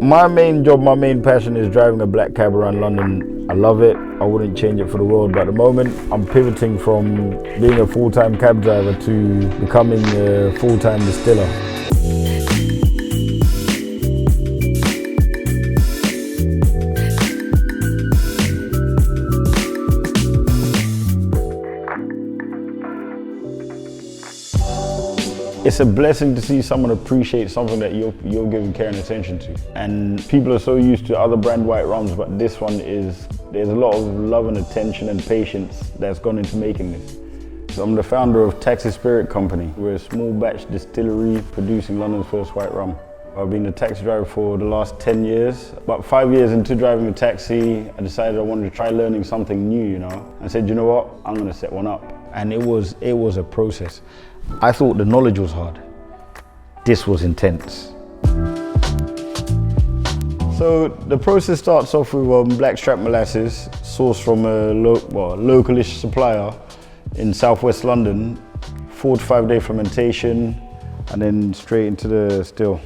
My main job, my main passion is driving a black cab around London. I love it. I wouldn't change it for the world, but at the moment I'm pivoting from being a full-time cab driver to becoming a full-time distiller. It's a blessing to see someone appreciate something that you're giving care and attention to. And people are so used to other brand white rums, but this one there's a lot of love and attention and patience that's gone into making this. So I'm the founder of Taxi Spirit Company. We're a small batch distillery producing London's first white rum. I've been a taxi driver for the last 10 years. About 5 years into driving a taxi, I decided I wanted to try learning something new, you know. I said, you know what, I'm gonna set one up. And it was a process. I thought the knowledge was hard. This was intense. So the process starts off with blackstrap molasses, sourced from a localish supplier in southwest London. 4 to 5 day fermentation, and then straight into the still,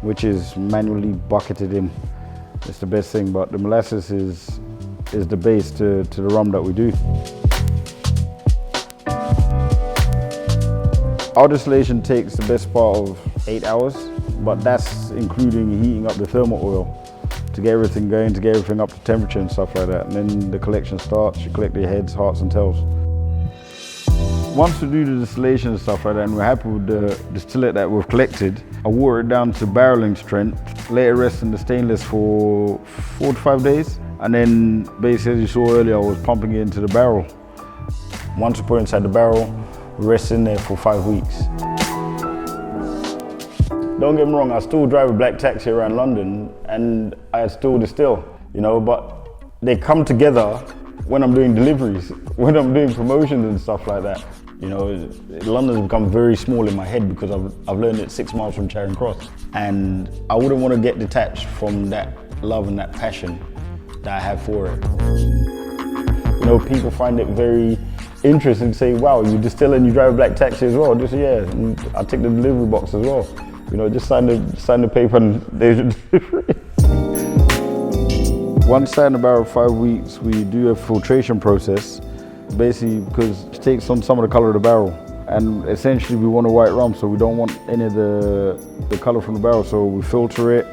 which is manually bucketed in. It's the best thing, but the molasses is the base to the rum that we do. Our distillation takes the best part of 8 hours, but that's including heating up the thermal oil to get everything going, to get everything up to temperature and stuff like that. And then the collection starts, you collect the heads, hearts and tails. Once we do the distillation and stuff like that, and we're happy with the distillate that we've collected, I water it down to barreling strength, let it rest in the stainless for 4 to 5 days. And then basically, as you saw earlier, I was pumping it into the barrel. Once we put it inside the barrel, rest in there for 5 weeks. Don't get me wrong, I still drive a black taxi around London and I still distill, you know, but they come together when I'm doing deliveries, when I'm doing promotions and stuff like that. You know, London's become very small in my head because I've learned it 6 miles from Charing Cross. And I wouldn't want to get detached from that love and that passion that I have for it. You know, people find it very interesting to say, wow, you distill and you drive a black taxi as well. Just, yeah, and I take the delivery box as well. You know, just sign the paper and there's your delivery. Once in about 5 weeks, we do a filtration process, basically because it takes on some of the color of the barrel. And essentially we want a white rum, so we don't want any of the color from the barrel. So we filter it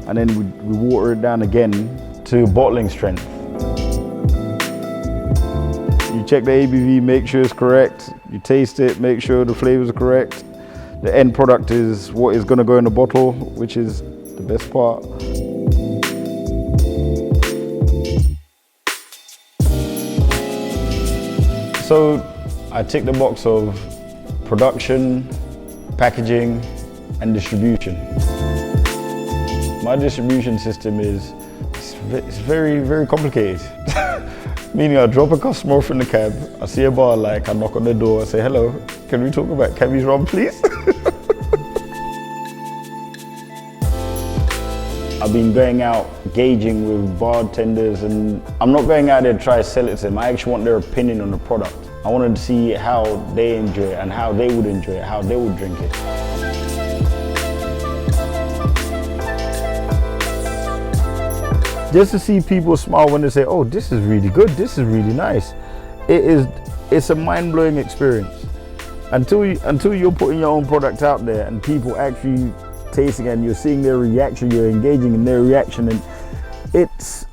and then we water it down again to bottling strength. You check the ABV, make sure it's correct. You taste it, make sure the flavors are correct. The end product is what is going to go in the bottle, which is the best part. So I tick the box of production, packaging, and distribution. My distribution system is very, very complicated. Meaning I drop a customer off in the cab, I see a bar I like, I knock on the door, I say, hello, can we talk about Cabby's rum, please? I've been going out gauging with bartenders, and I'm not going out there to try to sell it to them. I actually want their opinion on the product. I wanted to see how they enjoy it and how they would enjoy it, how they would drink it. Just to see people smile when they say, oh, this is really good, this is really nice. It's a mind-blowing experience. Until you're putting your own product out there and people actually tasting it and you're seeing their reaction, you're engaging in their reaction, and it's,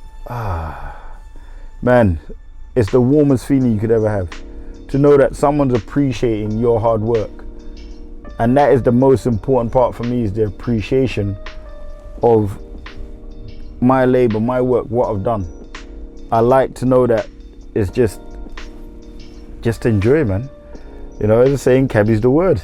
man, it's the warmest feeling you could ever have. To know that someone's appreciating your hard work. And that is the most important part for me, is the appreciation of my labor, my work, what I've done. I like to know that it's just enjoy, man. You know, as a saying, cabby's the word.